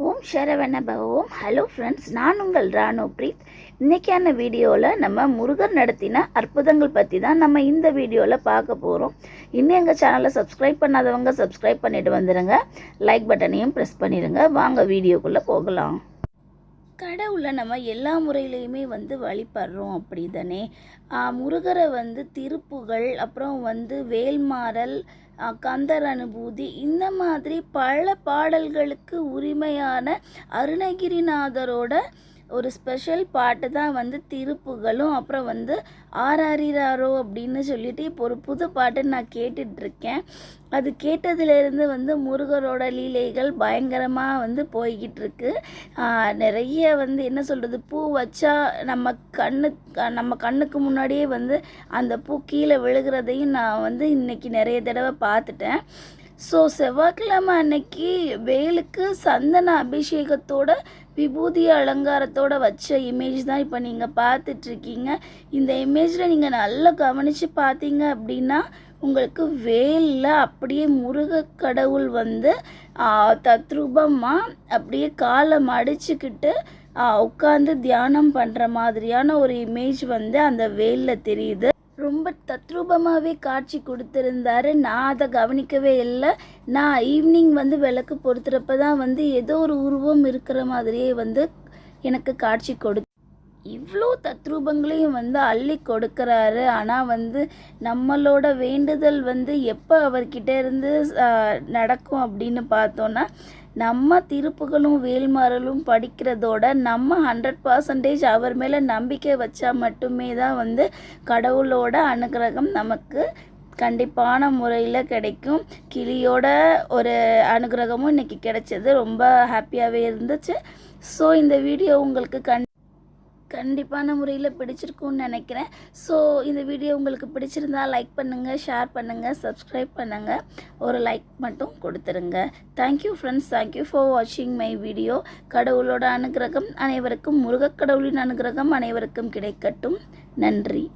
ஓம் சரவண பவம். Hello friends, நான் உங்கள் ராணு பிரீத். இன்றைக்கான வீடியோவில் நம்ம முருகர் நடத்தின அற்புதங்கள் பற்றி தான் நம்ம இந்த வீடியோவில் பார்க்க போகிறோம். இன்னும் எங்கள் சேனலை சப்ஸ்கிரைப் பண்ணாதவங்க சப்ஸ்கிரைப் பண்ணிட்டு வந்துடுங்க. லைக் பட்டனையும் ப்ரெஸ் பண்ணிடுங்க. வாங்க வீடியோக்குள்ளே போகலாம். கடவுளை நம்ம எல்லா முறையிலையுமே வழிபடுறோம் அப்படி தானே. முருகரை திருப்புகழ், அப்புறம் வேல்மாறல், கந்தர் அனுபூதி, இந்த மாதிரி பல பாடல்களுக்கு உரிமையான அருணகிரிநாதரோட ஒரு ஸ்பெஷல் பாட்டு தான் திருப்புகழும். அப்புறம் ஆராரிராரோ அப்படின்னு சொல்லிட்டு இப்போ ஒரு புது பாட்டு நான் கேட்டுட்ருக்கேன். அது கேட்டதுலேருந்து முருகரோட லீலைகள் பயங்கரமாக போய்கிட்டு இருக்கு. நிறைய என்ன சொல்கிறது, பூ வச்சா நம்ம கண்ணுக்கு முன்னாடியே அந்த பூ கீழே விழுகிறதையும் நான் இன்றைக்கி நிறைய தடவை பார்த்துட்டேன். ஸோ செவ்வாய்க்கிழமை அன்னைக்கு வேலுக்கு சந்தன அபிஷேகத்தோட விபூதி அலங்காரத்தோடு வச்ச இமேஜ் தான் இப்போ நீங்கள் பார்த்துட்ருக்கீங்க. இந்த இமேஜில் நீங்கள் நல்லா கவனித்து பார்த்தீங்க அப்படின்னா உங்களுக்கு வேலில் அப்படியே முருக கடவுள் தத்ரூபமாக அப்படியே காலை மடிச்சுக்கிட்டு உட்காந்து தியானம் பண்ணுற மாதிரியான ஒரு இமேஜ் அந்த வேலில் தெரியுது. ரொம்ப தத்ரூபமாகவே காட்சி கொடுத்துருந்தாரு. நான் அதை கவனிக்கவே இல்லை. நான் ஈவினிங் விளக்கு பொறுத்துறப்ப தான் ஏதோ ஒரு உருவம் இருக்கிற மாதிரியே எனக்கு காட்சி இவ்வளோ தத்ரூபங்களையும் அள்ளி கொடுக்குறாரு. ஆனால் நம்மளோட வேண்டுதல் எப்போ அவர்கிட்ட இருந்து நடக்கும் அப்படின்னு பார்த்தோன்னா, நம்ம திருப்புகளும் வேல்மாறலும் படிக்கிறதோட நம்ம 100% அவர் மேலே நம்பிக்கை வச்சா மட்டுமே தான் கடவுளோட அனுகிரகம் நமக்கு கண்டிப்பான முறையில் கிடைக்கும். கிளியோட ஒரு அனுகிரகமும் இன்றைக்கி கிடைச்சது. ரொம்ப ஹாப்பியாகவே இருந்துச்சு. ஸோ இந்த வீடியோ உங்களுக்கு கண்டிப்பான முறையில் பிடிச்சிருக்குன்னு நினைக்கிறேன். ஸோ இந்த வீடியோ உங்களுக்கு பிடிச்சிருந்தா லைக் பண்ணுங்கள், ஷேர் பண்ணுங்கள், சப்ஸ்கிரைப் பண்ணுங்கள். ஒரு லைக் மட்டும் கொடுத்துருங்க. தேங்க்யூ ஃப்ரெண்ட்ஸ், தேங்க்யூ ஃபார் வாட்சிங் மை வீடியோ. கடவுளோட அனுகிரகம் அனைவருக்கும், முருகக் கடவுளின் அனுகிரகம் அனைவருக்கும் கிடைக்கட்டும். நன்றி.